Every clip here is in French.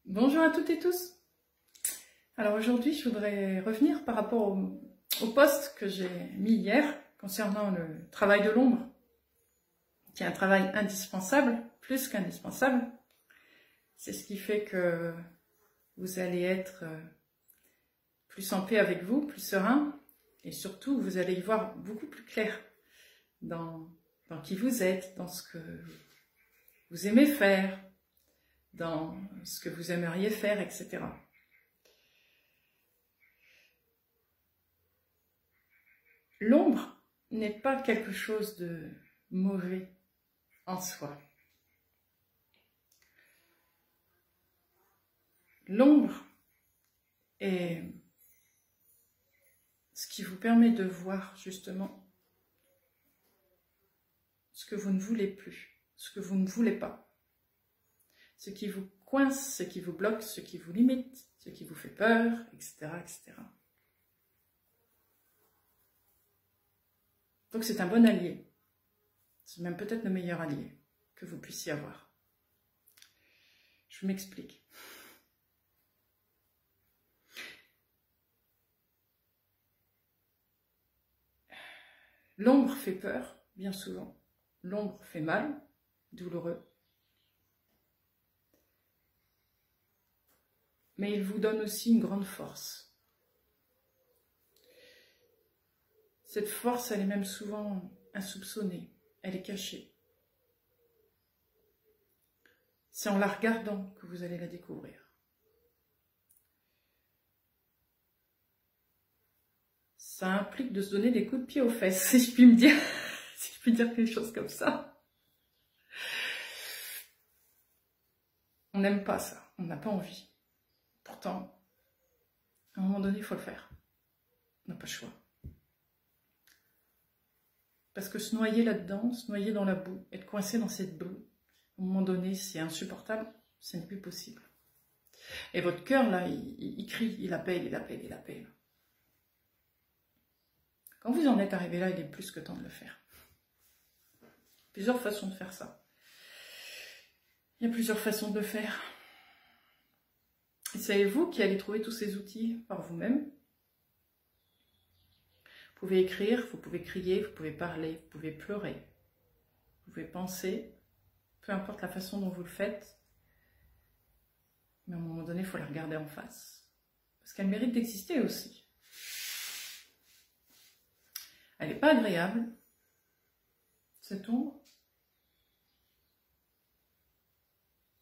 Bonjour à toutes et tous. Alors aujourd'hui, je voudrais revenir par rapport au post que j'ai mis hier concernant le travail de l'ombre, qui est un travail indispensable, plus qu'indispensable. C'est ce qui fait que vous allez être plus en paix avec vous, plus serein, et surtout, vous allez y voir beaucoup plus clair dans qui vous êtes, dans ce que vous aimez faire, dans ce que vous aimeriez faire, etc. L'ombre n'est pas quelque chose de mauvais en soi. L'ombre est ce qui vous permet de voir justement ce que vous ne voulez plus, ce que vous ne voulez pas, ce qui vous coince, ce qui vous bloque, ce qui vous limite, ce qui vous fait peur, etc., etc. Donc c'est un bon allié, c'est même peut-être le meilleur allié que vous puissiez avoir. Je m'explique. L'ombre fait peur, bien souvent. L'ombre fait mal, douloureux. Mais il vous donne aussi une grande force. Cette force, elle est même souvent insoupçonnée, elle est cachée. C'est en la regardant que vous allez la découvrir. Ça implique de se donner des coups de pied aux fesses, si je puis me dire, si je puis dire quelque chose comme ça. On n'aime pas ça, on n'a pas envie. Pourtant, à un moment donné, il faut le faire. On n'a pas le choix. Parce que se noyer là-dedans, se noyer dans la boue, être coincé dans cette boue, à un moment donné, c'est insupportable, ce n'est plus possible. Et votre cœur, là, il crie, il appelle, il appelle, il appelle. Quand vous en êtes arrivé là, il est plus que temps de le faire. Plusieurs façons de faire ça. Il y a plusieurs façons de le faire. Et c'est vous qui allez trouver tous ces outils par vous-même. Vous pouvez écrire, vous pouvez crier, vous pouvez parler, vous pouvez pleurer, vous pouvez penser, peu importe la façon dont vous le faites. Mais à un moment donné, il faut la regarder en face. Parce qu'elle mérite d'exister aussi. Elle n'est pas agréable, cette ombre.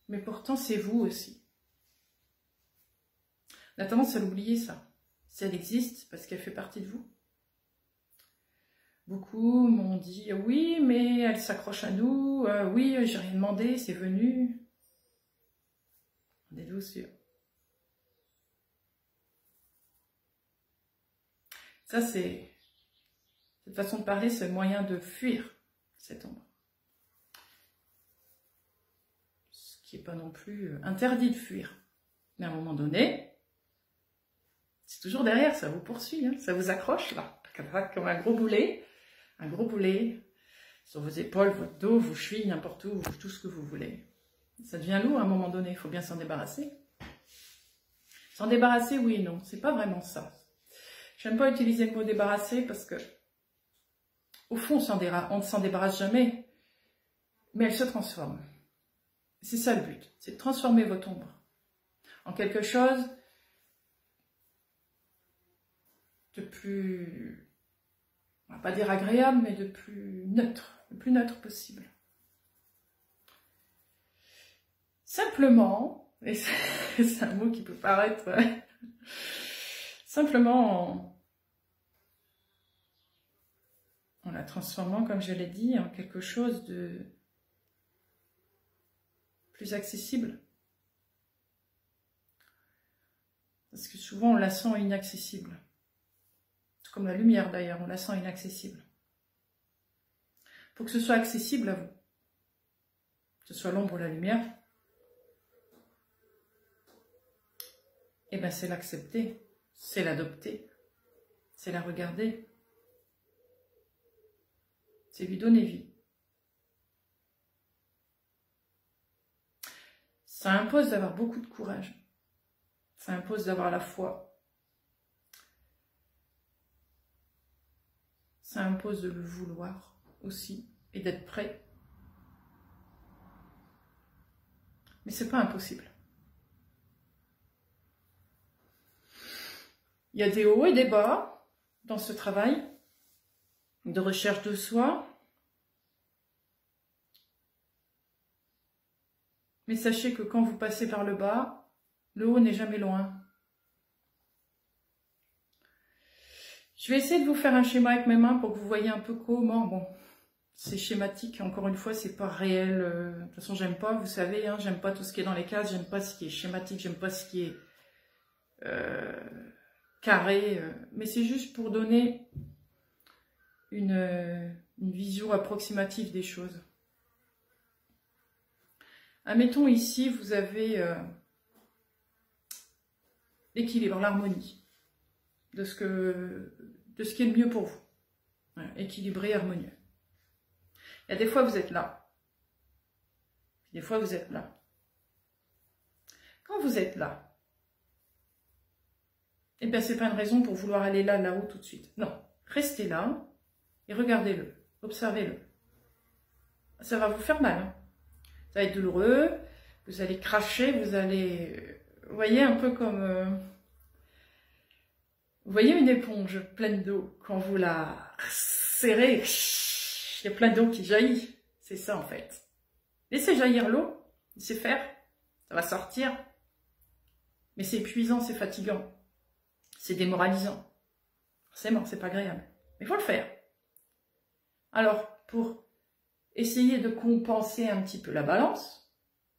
Mais pourtant, c'est vous aussi. On a tendance à l'oublier, ça. Si elle existe, parce qu'elle fait partie de vous. Beaucoup m'ont dit, oui, mais elle s'accroche à nous, oui, j'ai rien demandé, c'est venu. En êtes-vous sûr? Ça, c'est... Cette façon de parler, c'est le moyen de fuir cette ombre. Ce qui n'est pas non plus interdit de fuir. Mais à un moment donné, c'est toujours derrière, ça vous poursuit, hein, ça vous accroche là, comme un gros boulet sur vos épaules, votre dos, vos chevilles, n'importe où, tout ce que vous voulez. Ça devient lourd à un moment donné, il faut bien s'en débarrasser. S'en débarrasser, oui et non, c'est pas vraiment ça. J'aime pas utiliser le mot débarrasser parce que au fond, on ne s'en débarrasse jamais, mais elle se transforme. C'est ça le but, c'est de transformer votre ombre en quelque chose de plus, on va pas dire agréable, mais de plus neutre, le plus neutre possible. Simplement, et c'est un mot qui peut paraître, simplement en la transformant, comme je l'ai dit, en quelque chose de plus accessible. Parce que souvent, on la sent inaccessible. C'est comme la lumière d'ailleurs, on la sent inaccessible. Il faut que ce soit accessible à vous. Que ce soit l'ombre ou la lumière. Eh bien, c'est l'accepter, c'est l'adopter, c'est la regarder. C'est lui donner vie. Ça impose d'avoir beaucoup de courage. Ça impose d'avoir la foi. Ça impose de le vouloir aussi et d'être prêt. Mais c'est pas impossible. Il y a des hauts et des bas dans ce travail de recherche de soi. Mais sachez que quand vous passez par le bas, le haut n'est jamais loin. Je vais essayer de vous faire un schéma avec mes mains pour que vous voyez un peu comment. Bon, c'est schématique, encore une fois, c'est pas réel. De toute façon, j'aime pas, vous savez, hein, j'aime pas tout ce qui est dans les cases, j'aime pas ce qui est schématique, j'aime pas ce qui est carré. Mais c'est juste pour donner une vision approximative des choses. Admettons ici, vous avez l'équilibre, l'harmonie de ce qui est le mieux pour vous. Voilà, équilibré, harmonieux. Il y a des fois, vous êtes là. Des fois, vous êtes là. Quand vous êtes là, eh bien, c'est pas une raison pour vouloir aller là, là-haut tout de suite. Non, restez là et regardez-le, observez-le. Ça va vous faire mal, hein. Ça va être douloureux, vous allez cracher, vous allez... Vous voyez, un peu comme... Vous voyez une éponge pleine d'eau, quand vous la serrez, il y a plein d'eau qui jaillit. C'est ça, en fait. Laissez jaillir l'eau, laissez faire, ça va sortir. Mais c'est épuisant, c'est fatigant, c'est démoralisant. Forcément, c'est pas agréable. Mais il faut le faire. Alors, pour essayez de compenser un petit peu la balance.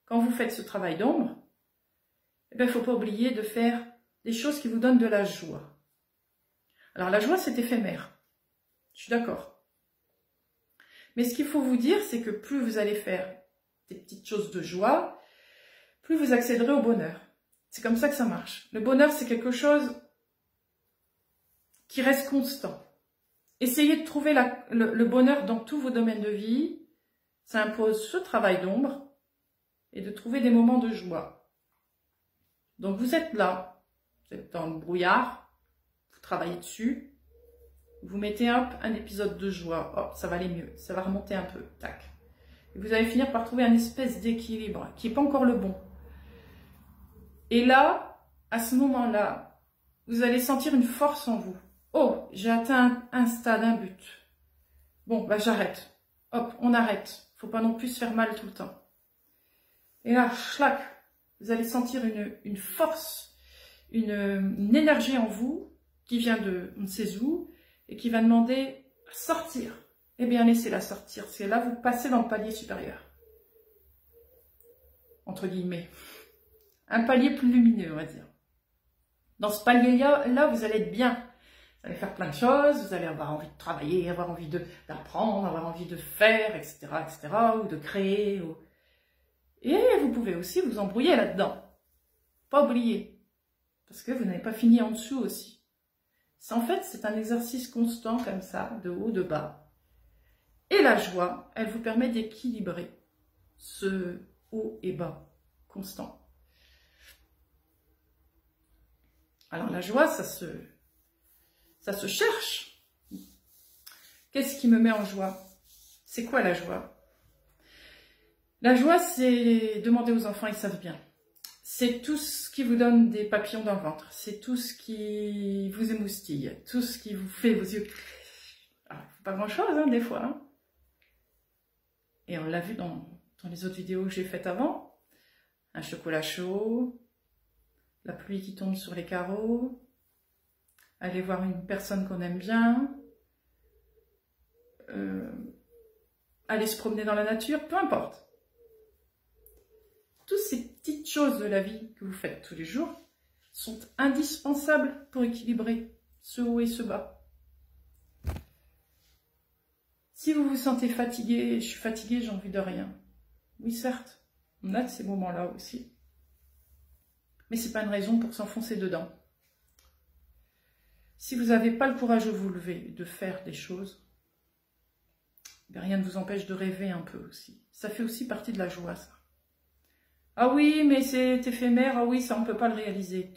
Quand vous faites ce travail d'ombre, eh bien, il ne faut pas oublier de faire des choses qui vous donnent de la joie. Alors la joie, c'est éphémère. Je suis d'accord. Mais ce qu'il faut vous dire, c'est que plus vous allez faire des petites choses de joie, plus vous accéderez au bonheur. C'est comme ça que ça marche. Le bonheur, c'est quelque chose qui reste constant. Essayez de trouver le bonheur dans tous vos domaines de vie. Ça impose ce travail d'ombre et de trouver des moments de joie. Donc vous êtes là, vous êtes dans le brouillard, vous travaillez dessus, vous mettez un épisode de joie, hop, ça va aller mieux, ça va remonter un peu, tac. Et vous allez finir par trouver un espèce d'équilibre qui n'est pas encore le bon. Et là, à ce moment-là, vous allez sentir une force en vous. Oh, j'ai atteint un stade, un but. Bon, bah j'arrête. Hop, on arrête. Faut pas non plus se faire mal tout le temps. Et là, schlac, vous allez sentir une force, une énergie en vous qui vient de on ne sait où et qui va demander à sortir. Eh bien, laissez-la sortir. C'est là vous passez dans le palier supérieur. Entre guillemets. Un palier plus lumineux, on va dire. Dans ce palier-là, vous allez être bien. Vous allez faire plein de choses, vous allez avoir envie de travailler, avoir envie d'apprendre, avoir envie de faire, etc., ou de créer. Et vous pouvez aussi vous embrouiller là-dedans. Pas oublier. Parce que vous n'avez pas fini en dessous aussi. En fait, c'est un exercice constant comme ça, de haut, de bas. Et la joie, elle vous permet d'équilibrer ce haut et bas constant. Alors la joie, ça se cherche. Qu'est-ce qui me met en joie? C'est quoi la joie? La joie, c'est demander aux enfants, ils savent bien. C'est tout ce qui vous donne des papillons dans le ventre. C'est tout ce qui vous émoustille. Tout ce qui vous fait vos yeux... Alors, pas grand-chose, hein, des fois. Hein. Et on l'a vu dans les autres vidéos que j'ai faites avant. Un chocolat chaud, la pluie qui tombe sur les carreaux, aller voir une personne qu'on aime bien, aller se promener dans la nature, peu importe. Toutes ces petites choses de la vie que vous faites tous les jours sont indispensables pour équilibrer ce haut et ce bas. Si vous vous sentez fatigué, je suis fatiguée, j'ai envie de rien. Oui, certes, on a de ces moments-là aussi. Mais ce n'est pas une raison pour s'enfoncer dedans. Si vous n'avez pas le courage de vous lever, de faire des choses, rien ne vous empêche de rêver un peu aussi. Ça fait aussi partie de la joie, ça. Ah oui, mais c'est éphémère, ah oui, ça on peut pas le réaliser.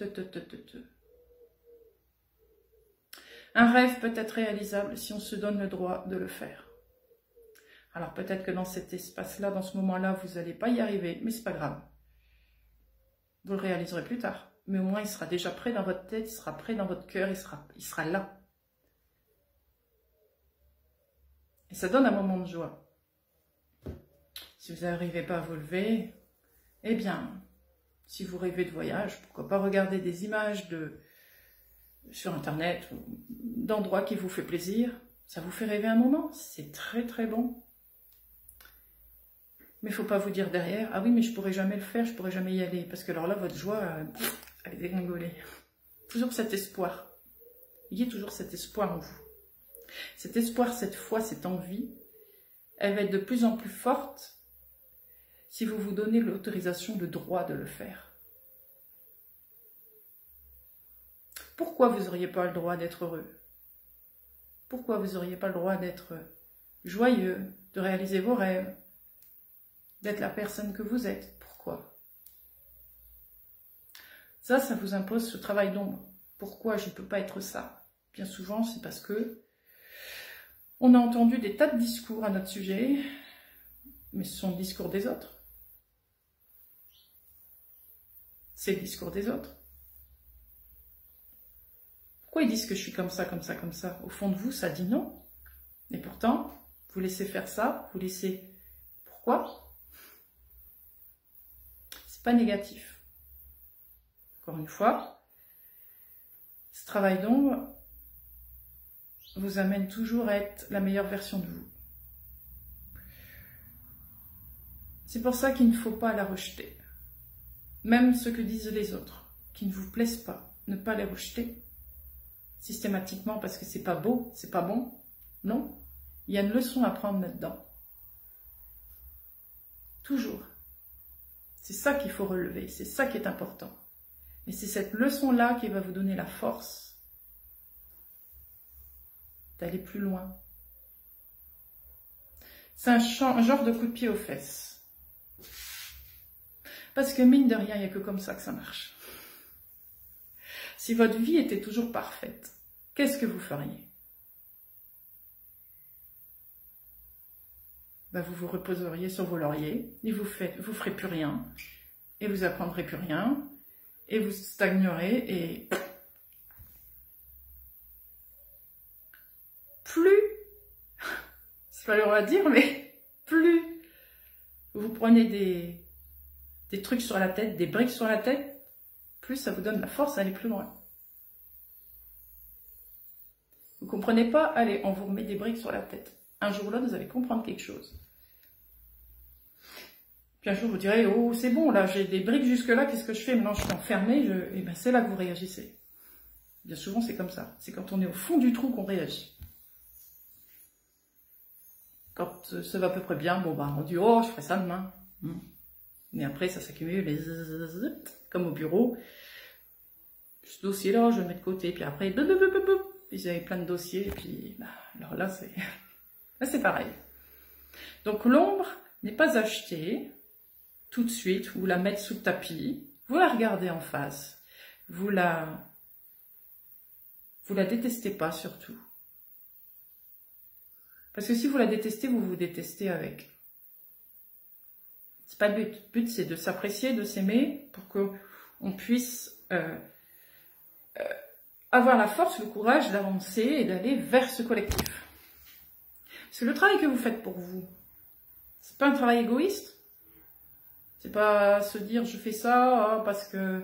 Un rêve peut être réalisable si on se donne le droit de le faire. Alors peut-être que dans cet espace-là, dans ce moment-là, vous n'allez pas y arriver, mais c'est pas grave. Vous le réaliserez plus tard. Mais au moins, il sera déjà prêt dans votre tête, il sera prêt dans votre cœur, il sera là. Et ça donne un moment de joie. Si vous n'arrivez pas à vous lever, eh bien, si vous rêvez de voyage, pourquoi pas regarder des images sur Internet ou d'endroits qui vous fait plaisir. Ça vous fait rêver un moment, c'est très très bon. Mais il ne faut pas vous dire derrière, ah oui, mais je ne pourrai jamais le faire, je ne pourrai jamais y aller. Parce que alors là, votre joie, elle est dégringolée. Toujours cet espoir. Ayez toujours cet espoir en vous. Cet espoir, cette foi, cette envie, elle va être de plus en plus forte si vous vous donnez l'autorisation, le droit de le faire. Pourquoi vous n'auriez pas le droit d'être heureux? Pourquoi vous n'auriez pas le droit d'être joyeux, de réaliser vos rêves, d'être la personne que vous êtes? Pourquoi? Ça vous impose ce travail d'ombre. Pourquoi je ne peux pas être ça? Bien souvent, c'est parce que on a entendu des tas de discours à notre sujet, mais ce sont le discours des autres. C'est le discours des autres. Pourquoi ils disent que je suis comme ça, comme ça, comme ça? Au fond de vous, ça dit non. Et pourtant, vous laissez faire ça, vous laissez... Pourquoi? C'est pas négatif. Encore une fois, ce travail d'ombre vous amène toujours à être la meilleure version de vous. C'est pour ça qu'il ne faut pas la rejeter. Même ce que disent les autres, qui ne vous plaisent pas, ne pas les rejeter systématiquement parce que c'est pas beau, c'est pas bon. Non, il y a une leçon à prendre là-dedans. Toujours. C'est ça qu'il faut relever, c'est ça qui est important. Et c'est cette leçon-là qui va vous donner la force d'aller plus loin. C'est un genre de coup de pied aux fesses. Parce que mine de rien, il n'y a que comme ça que ça marche. Si votre vie était toujours parfaite, qu'est-ce que vous feriez? Ben, vous vous reposeriez sur vos lauriers, et vous ferez plus rien, et vous apprendrez plus rien, et vous stagnerez, et plus, c'est pas l'heure à dire, mais plus vous prenez des trucs sur la tête, des briques sur la tête, plus ça vous donne la force d'aller plus loin. Vous comprenez pas? Allez, on vous remet des briques sur la tête. Un jour ou l'autre, vous allez comprendre quelque chose. Puis un jour, vous direz, oh, c'est bon, là, j'ai des briques jusque-là, qu'est-ce que je fais? Maintenant, je suis enfermée, et ben, c'est là que vous réagissez. Bien souvent, c'est comme ça. C'est quand on est au fond du trou qu'on réagit. Quand ça va à peu près bien, bon, bah, on dit, oh, je ferai ça demain. Mais après, ça s'accumule, comme au bureau. Ce dossier-là, je le mets de côté, puis après, puis vous avez plein de dossiers, et puis, bah, alors là, c'est pareil. Donc, l'ombre n'est pas achetée tout de suite, vous la mettez sous le tapis, vous la regardez en face, vous la détestez pas surtout. Parce que si vous la détestez, vous vous détestez avec. C'est pas le but. Le but, c'est de s'apprécier, de s'aimer, pour qu'on puisse avoir la force, le courage d'avancer et d'aller vers ce collectif. Parce que le travail que vous faites pour vous, c'est pas un travail égoïste. C'est pas se dire je fais ça parce que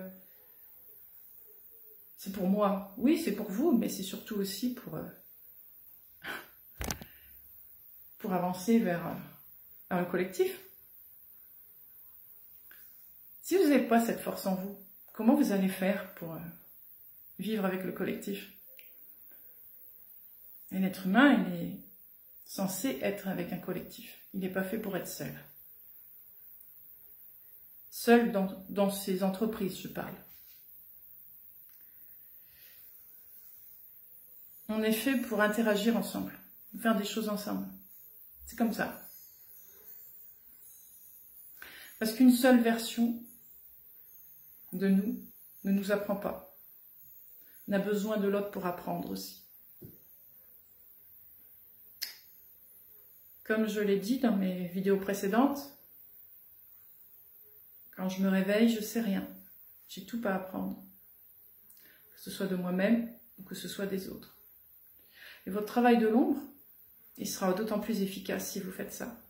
c'est pour moi. Oui, c'est pour vous, mais c'est surtout aussi pour avancer vers un collectif. Si vous n'avez pas cette force en vous, comment vous allez faire pour vivre avec le collectif? Et l'être humain, il est censé être avec un collectif. Il n'est pas fait pour être seul. Seul dans ses entreprises, je parle. On est fait pour interagir ensemble, faire des choses ensemble. C'est comme ça. Parce qu'une seule version de nous ne nous apprend pas. On a besoin de l'autre pour apprendre aussi. Comme je l'ai dit dans mes vidéos précédentes, quand je me réveille, je sais rien. J'ai tout à apprendre. Que ce soit de moi-même ou que ce soit des autres. Et votre travail de l'ombre, il sera d'autant plus efficace si vous faites ça.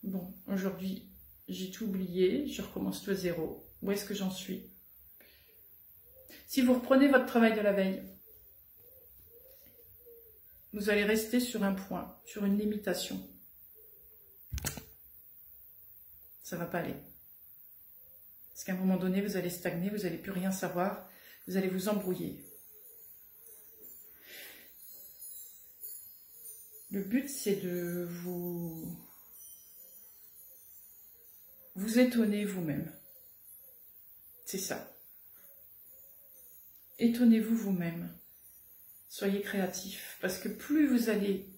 Bon, aujourd'hui, j'ai tout oublié, je recommence tout à zéro. Où est-ce que j'en suis? Si vous reprenez votre travail de la veille, vous allez rester sur un point, sur une limitation. Ça ne va pas aller. Parce qu'à un moment donné, vous allez stagner, vous n'allez plus rien savoir, vous allez vous embrouiller. Le but, c'est de vous étonner vous-même. C'est ça. Étonnez-vous vous-même. Soyez créatif. Parce que plus vous allez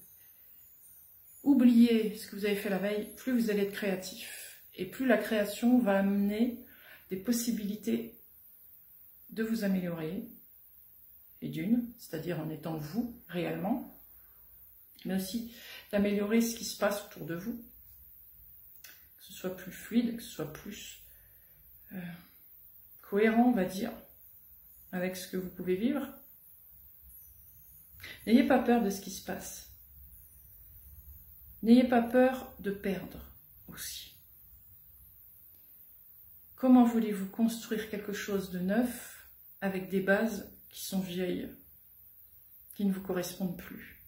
oublier ce que vous avez fait la veille, plus vous allez être créatif. Et plus la création va amener des possibilités de vous améliorer. Et d'une, c'est-à-dire en étant vous réellement, mais aussi d'améliorer ce qui se passe autour de vous. Que ce soit plus fluide, que ce soit plus cohérent, on va dire, avec ce que vous pouvez vivre. N'ayez pas peur de ce qui se passe. N'ayez pas peur de perdre aussi. Comment voulez-vous construire quelque chose de neuf avec des bases qui sont vieilles, qui ne vous correspondent plus?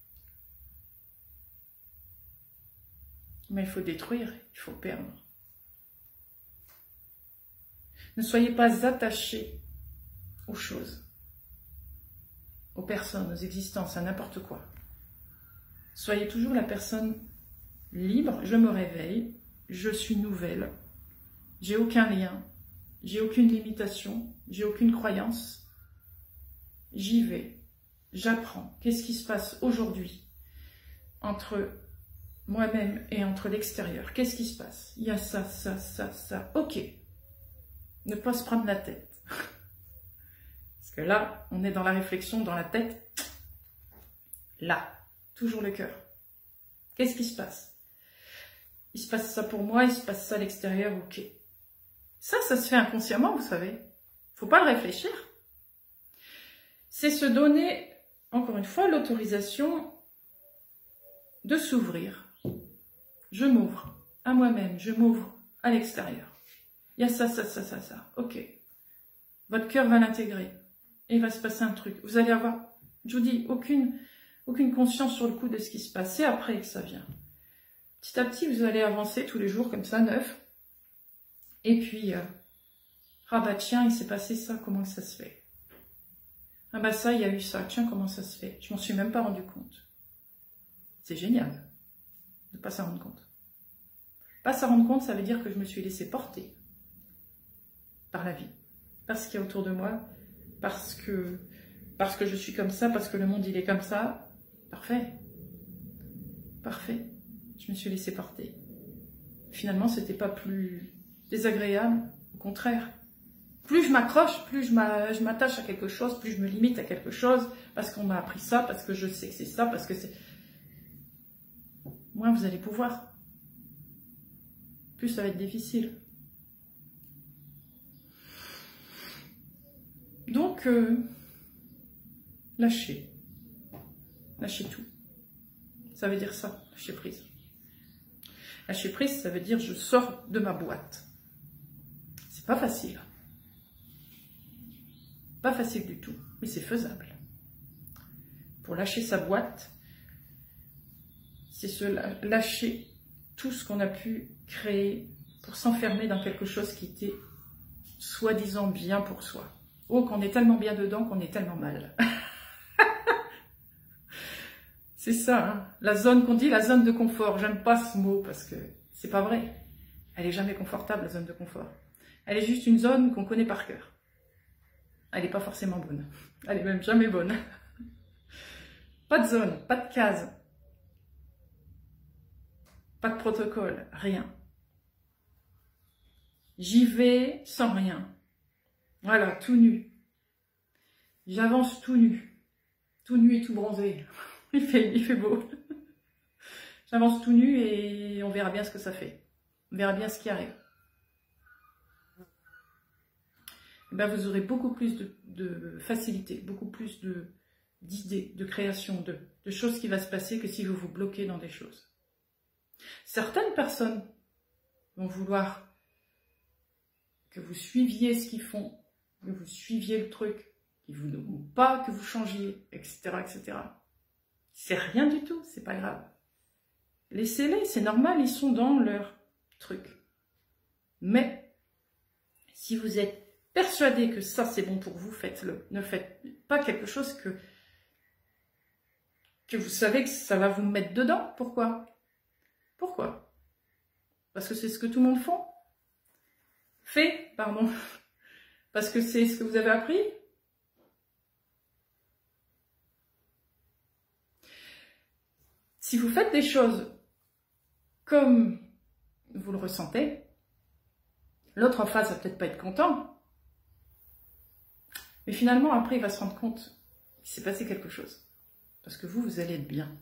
Mais il faut détruire, il faut perdre. Ne soyez pas attachés aux choses, aux personnes, aux existences, à n'importe quoi. Soyez toujours la personne libre. Je me réveille, je suis nouvelle, j'ai aucun lien, j'ai aucune limitation, j'ai aucune croyance. J'y vais, j'apprends. Qu'est-ce qui se passe aujourd'hui entre moi-même et entre l'extérieur? Qu'est-ce qui se passe? Il y a ça, ça, ça, ça. Ok. Ne pas se prendre la tête. Parce que là, on est dans la réflexion, dans la tête. Là. Toujours le cœur. Qu'est-ce qui se passe? Il se passe ça pour moi, il se passe ça à l'extérieur, ok. Ça se fait inconsciemment, vous savez. Faut pas le réfléchir. C'est se donner, encore une fois, l'autorisation de s'ouvrir. Je m'ouvre à moi-même, je m'ouvre à l'extérieur. Il y a ça, ça, ça, ça, ça. Ok. Votre cœur va l'intégrer. Et il va se passer un truc. Vous allez avoir, je vous dis, aucune conscience sur le coup de ce qui se passe. C'est après que ça vient. Petit à petit, vous allez avancer tous les jours comme ça, neuf. Et puis, ah bah tiens, il s'est passé ça, comment ça se fait? Ah bah ça, il y a eu ça, tiens, comment ça se fait? Je m'en suis même pas rendu compte. C'est génial de ne pas s'en rendre compte. Pas s'en rendre compte, ça veut dire que je me suis laissée porter par la vie, parce qu'il y a autour de moi, parce que je suis comme ça, parce que le monde il est comme ça. Parfait. Parfait. Je me suis laissée porter. Finalement, c'était pas plus désagréable, au contraire. Plus je m'accroche, plus je m'attache à quelque chose, plus je me limite à quelque chose, parce qu'on m'a appris ça, parce que je sais que c'est ça, parce que c'est... Moins vous allez pouvoir. Plus ça va être difficile. Donc, lâchez. Lâchez tout. Ça veut dire ça, lâcher prise. Lâcher prise, ça veut dire je sors de ma boîte. C'est pas facile. Pas facile du tout, mais c'est faisable. Pour lâcher sa boîte, c'est se lâcher tout ce qu'on a pu créer pour s'enfermer dans quelque chose qui était soi-disant bien pour soi. Oh, qu'on est tellement bien dedans qu'on est tellement mal. C'est ça, hein, la zone qu'on dit, la zone de confort. J'aime pas ce mot parce que c'est pas vrai. Elle est jamais confortable, la zone de confort. Elle est juste une zone qu'on connaît par cœur. Elle n'est pas forcément bonne. Elle est même jamais bonne. Pas de zone, pas de case. pas de protocole, rien. J'y vais sans rien. Voilà, tout nu. J'avance tout nu et tout bronzé. Il fait beau. J'avance tout nu et on verra bien ce que ça fait. On verra bien ce qui arrive. Et ben vous aurez beaucoup plus de facilité, beaucoup plus d'idées, de création, de choses qui vont se passer que si vous vous bloquez dans des choses. Certaines personnes vont vouloir que vous suiviez ce qu'ils font, que vous suiviez le truc, qu'ils ne voulont pas que vous changiez, etc., etc. C'est rien du tout, c'est pas grave. Laissez-les, c'est normal, ils sont dans leur truc. Mais, si vous êtes persuadé que ça c'est bon pour vous, faites-le. Ne faites pas quelque chose que vous savez que ça va vous mettre dedans. Pourquoi? Pourquoi? Parce que c'est ce que tout le monde fait, pardon. Parce que c'est ce que vous avez appris. Si vous faites des choses comme vous le ressentez, l'autre en face va peut-être pas être content. Mais finalement, après, il va se rendre compte qu'il s'est passé quelque chose. Parce que vous allez être bien.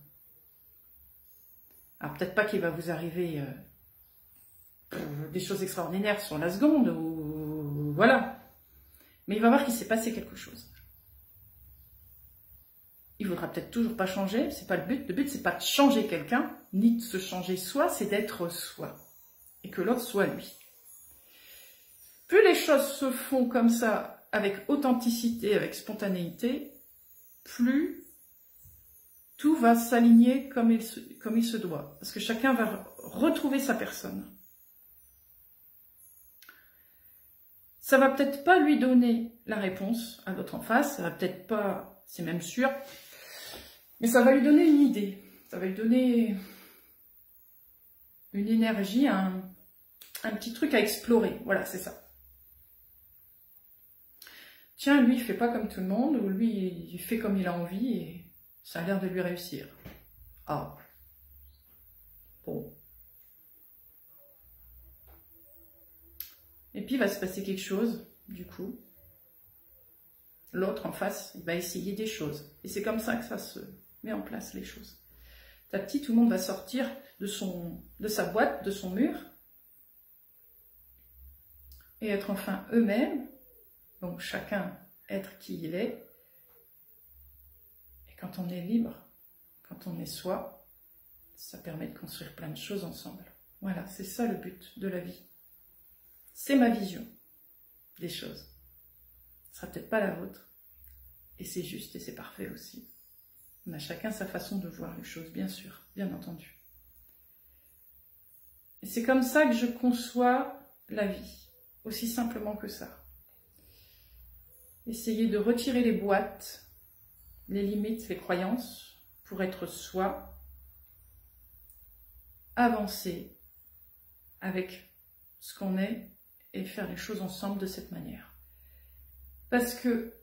Alors, peut-être pas qu'il va vous arriver des choses extraordinaires sur la seconde, ou voilà. Mais il va voir qu'il s'est passé quelque chose. Il ne voudra peut-être toujours pas changer, c'est pas le but. Le but, c'est pas de changer quelqu'un, ni de se changer soi, c'est d'être soi. Et que l'autre soit lui. Plus les choses se font comme ça, avec authenticité, avec spontanéité, plus tout va s'aligner comme il se doit. Parce que chacun va retrouver sa personne. Ça va peut-être pas lui donner la réponse à l'autre en face, ça va peut-être pas, c'est même sûr, mais ça va lui donner une idée, ça va lui donner une énergie, un petit truc à explorer, voilà, c'est ça. Tiens, lui, il fait pas comme tout le monde, ou lui, il fait comme il a envie, et ça a l'air de lui réussir. Ah, bon. Et puis, il va se passer quelque chose, du coup. L'autre, en face, il va essayer des choses. Et c'est comme ça que ça se met en place, les choses. Petit à petit, tout le monde va sortir de sa boîte, de son mur, et être enfin eux-mêmes. Donc, chacun être qui il est. Et quand on est libre, quand on est soi, ça permet de construire plein de choses ensemble. Voilà, c'est ça le but de la vie. C'est ma vision des choses. Ce sera peut-être pas la vôtre. Et c'est juste et c'est parfait aussi. On a chacun sa façon de voir les choses, bien sûr, bien entendu. Et c'est comme ça que je conçois la vie. Aussi simplement que ça. Essayez de retirer les boîtes, les limites, les croyances, pour être soi, avancer avec ce qu'on est et faire les choses ensemble de cette manière. Parce que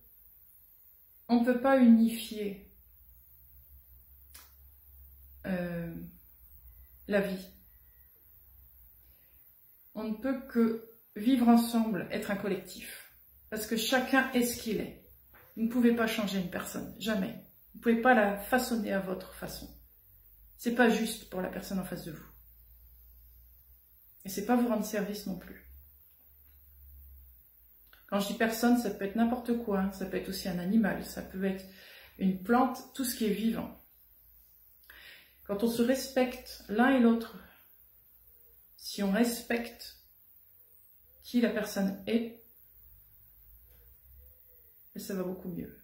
on ne peut pas unifier la vie. On ne peut que vivre ensemble, être un collectif. Parce que chacun est ce qu'il est. Vous ne pouvez pas changer une personne, jamais. Vous ne pouvez pas la façonner à votre façon. C'est pas juste pour la personne en face de vous. Et c'est pas vous rendre service non plus. Quand je dis personne, ça peut être n'importe quoi, ça peut être aussi un animal, ça peut être une plante, tout ce qui est vivant. Quand on se respecte l'un et l'autre, si on respecte qui la personne est, ça va beaucoup mieux.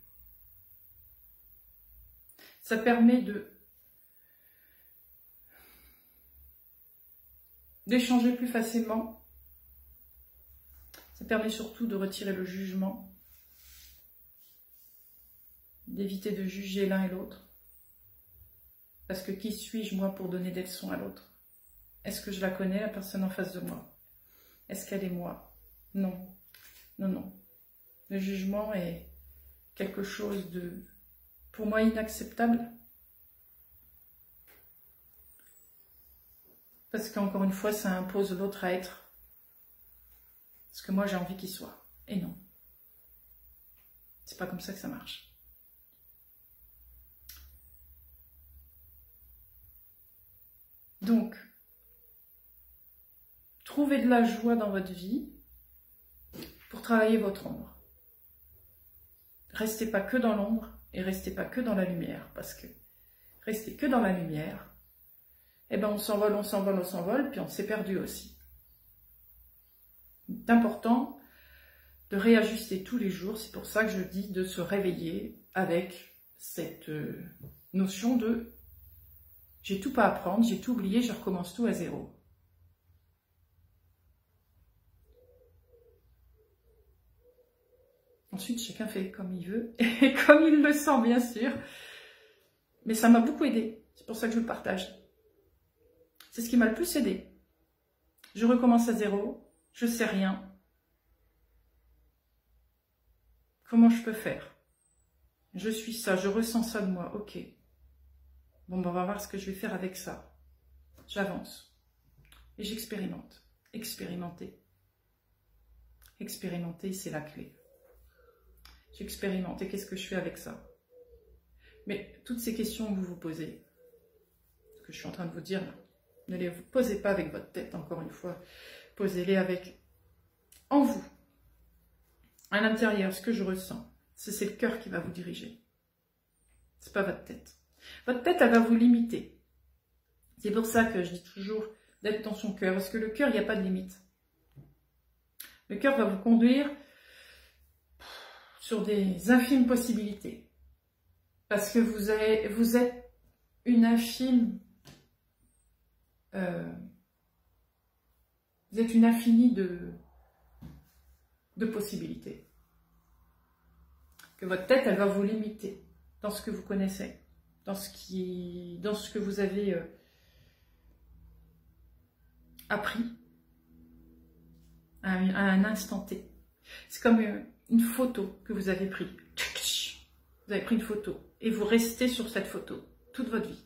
Ça permet d'échanger plus facilement. Ça permet surtout de retirer le jugement, d'éviter de juger l'un et l'autre. Parce que qui suis-je, moi, pour donner des leçons à l'autre? Est-ce que je la connais, la personne en face de moi? Est-ce qu'elle est moi? Non. Non, non. Le jugement est quelque chose de, pour moi, inacceptable. parce qu'encore une fois, ça impose l'autre à être ce que moi j'ai envie qu'il soit. Et non. C'est pas comme ça que ça marche. Donc, trouvez de la joie dans votre vie pour travailler votre ombre. Restez pas que dans l'ombre et restez pas que dans la lumière, parce que restez que dans la lumière, eh ben on s'envole, on s'envole, on s'envole, puis on s'est perdu aussi. C'est important de réajuster tous les jours, c'est pour ça que je dis de se réveiller avec cette notion de j'ai tout à apprendre, j'ai tout oublié, je recommence tout à zéro. Ensuite, chacun fait comme il veut et comme il le sent, bien sûr. Mais ça m'a beaucoup aidé, c'est pour ça que je le partage. C'est ce qui m'a le plus aidé. Je recommence à zéro, je sais rien. Comment je peux faire? Je suis ça, je ressens ça de moi, ok. Bon, ben on va voir ce que je vais faire avec ça. J'avance. Et j'expérimente. Expérimenter. Expérimenter, c'est la clé. J'expérimente. Et qu'est-ce que je fais avec ça? Mais toutes ces questions que vous vous posez, ce que je suis en train de vous dire là, ne les posez pas avec votre tête, encore une fois. Posez-les avec en vous. À l'intérieur, ce que je ressens, c'est le cœur qui va vous diriger. C'est pas votre tête. Votre tête, elle va vous limiter. C'est pour ça que je dis toujours d'être dans son cœur, parce que le cœur, il n'y a pas de limite. Le cœur va vous conduire sur des infimes possibilités. Parce que vous êtes une infime... vous êtes une infinie de possibilités. Que votre tête, elle va vous limiter dans ce que vous connaissez, dans ce que vous avez appris à un instant T. C'est comme une photo que vous avez prise. Vous avez pris une photo et vous restez sur cette photo toute votre vie.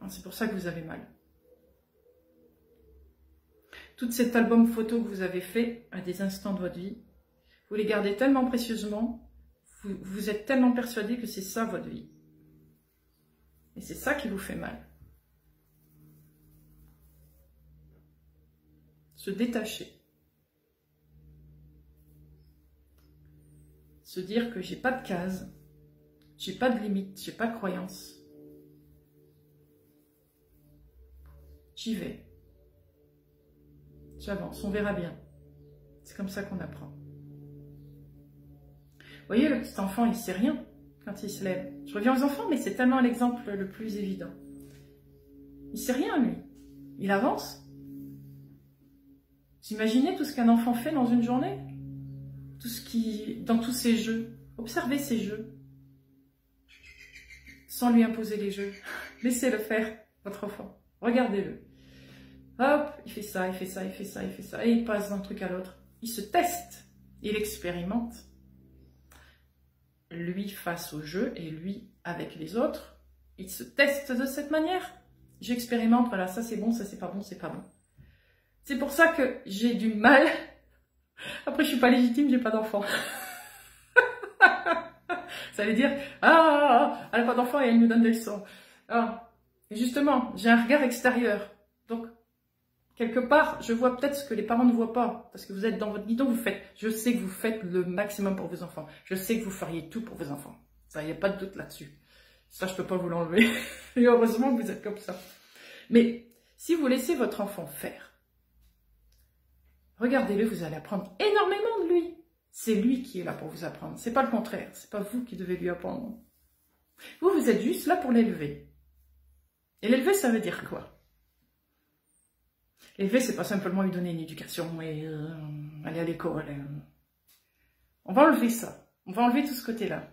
C'est pour ça que vous avez mal. Tout cet album photo que vous avez fait à des instants de votre vie, vous les gardez tellement précieusement, vous êtes tellement persuadé que c'est ça votre vie. Et c'est ça qui vous fait mal. Se détacher. Se dire que j'ai pas de case, j'ai pas de limite, j'ai pas de croyance. J'y vais. J'avance, on verra bien. C'est comme ça qu'on apprend. Vous voyez, le petit enfant, il sait rien quand il se lève. Je reviens aux enfants, mais c'est tellement l'exemple le plus évident. Il sait rien, lui. Il avance. Vous imaginez tout ce qu'un enfant fait dans une journée? Dans tous ses jeux. Observez ses jeux. Sans lui imposer les jeux. Laissez-le faire, votre enfant. Regardez-le. Hop, il fait ça, il fait ça, il fait ça, il fait ça. Et il passe d'un truc à l'autre. Il se teste. Il expérimente. Lui face au jeu et lui avec les autres. Il se teste de cette manière. J'expérimente, voilà, ça c'est bon, ça c'est pas bon, c'est pas bon. C'est pour ça que j'ai du mal. Après, je suis pas légitime, j'ai pas d'enfant. Ça veut dire, elle n'a pas d'enfant et elle nous donne des leçons. Ah. Et justement, j'ai un regard extérieur. Donc, quelque part, je vois peut-être ce que les parents ne voient pas. Parce que vous êtes dans votre guidon, je sais que vous faites le maximum pour vos enfants. Je sais que vous feriez tout pour vos enfants. Ça, il n'y a pas de doute là-dessus. Ça, je peux pas vous l'enlever. Et heureusement que vous êtes comme ça. Mais, si vous laissez votre enfant faire, regardez-le, vous allez apprendre énormément de lui. C'est lui qui est là pour vous apprendre. C'est pas le contraire. C'est pas vous qui devez lui apprendre. Vous, vous êtes juste là pour l'élever. Et l'élever, ça veut dire quoi? L'élever, c'est pas simplement lui donner une éducation et aller à l'école. On va enlever ça. On va enlever tout ce côté-là.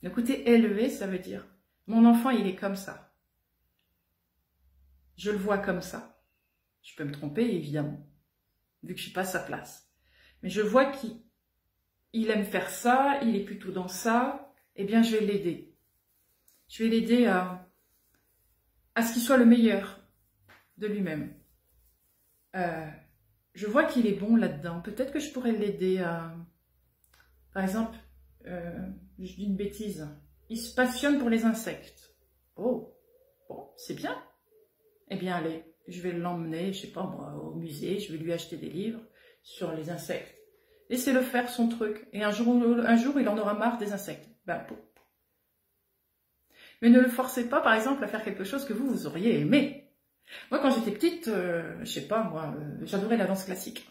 Le côté élevé, ça veut dire, mon enfant, il est comme ça. Je le vois comme ça. Je peux me tromper, évidemment, vu que je suis pas à sa place. Mais je vois qu'il aime faire ça, il est plutôt dans ça, eh bien, je vais l'aider. Je vais l'aider à à ce qu'il soit le meilleur de lui-même. Je vois qu'il est bon là-dedans. Peut-être que je pourrais l'aider à... Par exemple, je dis une bêtise, il se passionne pour les insectes. Oh, bon, c'est bien. Eh bien, allez, je vais l'emmener, je sais pas moi, au musée, je vais lui acheter des livres sur les insectes. Laissez-le faire son truc. Et un jour, il en aura marre des insectes. Ben, mais ne le forcez pas, par exemple, à faire quelque chose que vous auriez aimé. Moi, quand j'étais petite, je sais pas, moi, j'adorais la danse classique.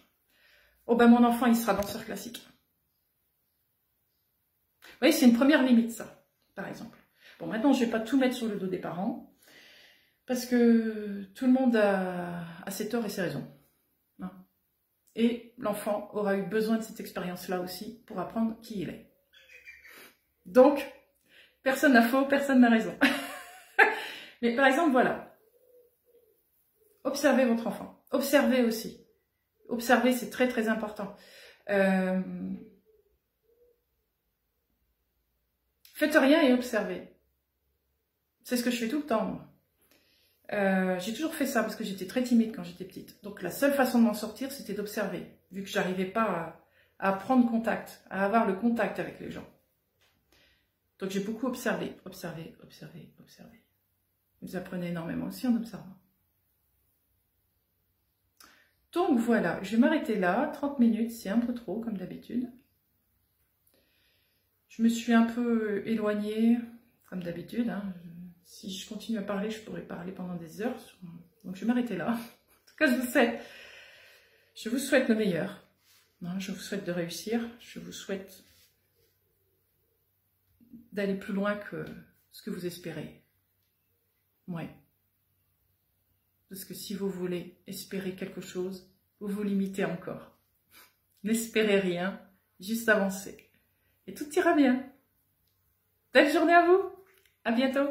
Oh ben, mon enfant, il sera danseur classique. Vous voyez, c'est une première limite, ça, par exemple. Bon, maintenant, je vais pas tout mettre sur le dos des parents, parce que tout le monde a ses torts et ses raisons. Hein. Et l'enfant aura eu besoin de cette expérience-là aussi pour apprendre qui il est. Donc, personne n'a faux, personne n'a raison. Mais par exemple, voilà. Observez votre enfant. Observez aussi. Observez, c'est très très important. Faites rien et observez. C'est ce que je fais tout le temps, moi. J'ai toujours fait ça parce que j'étais très timide quand j'étais petite. Donc la seule façon de m'en sortir, c'était d'observer. Vu que j'arrivais pas à prendre contact, à avoir le contact avec les gens. Donc j'ai beaucoup observé, observé, observé, observé. Vous apprenez énormément aussi en observant. Donc voilà, je vais m'arrêter là. 30 minutes, c'est un peu trop comme d'habitude. Je me suis un peu éloignée, comme d'habitude. Hein. Si je continue à parler, je pourrais parler pendant des heures. Donc je vais m'arrêter là. En tout cas, je vous souhaite le meilleur. Je vous souhaite de réussir. Je vous souhaite d'aller plus loin que ce que vous espérez. Ouais. Parce que si vous voulez espérer quelque chose, vous vous limitez encore. N'espérez rien, juste avancez. Et tout ira bien. Belle journée à vous. À bientôt.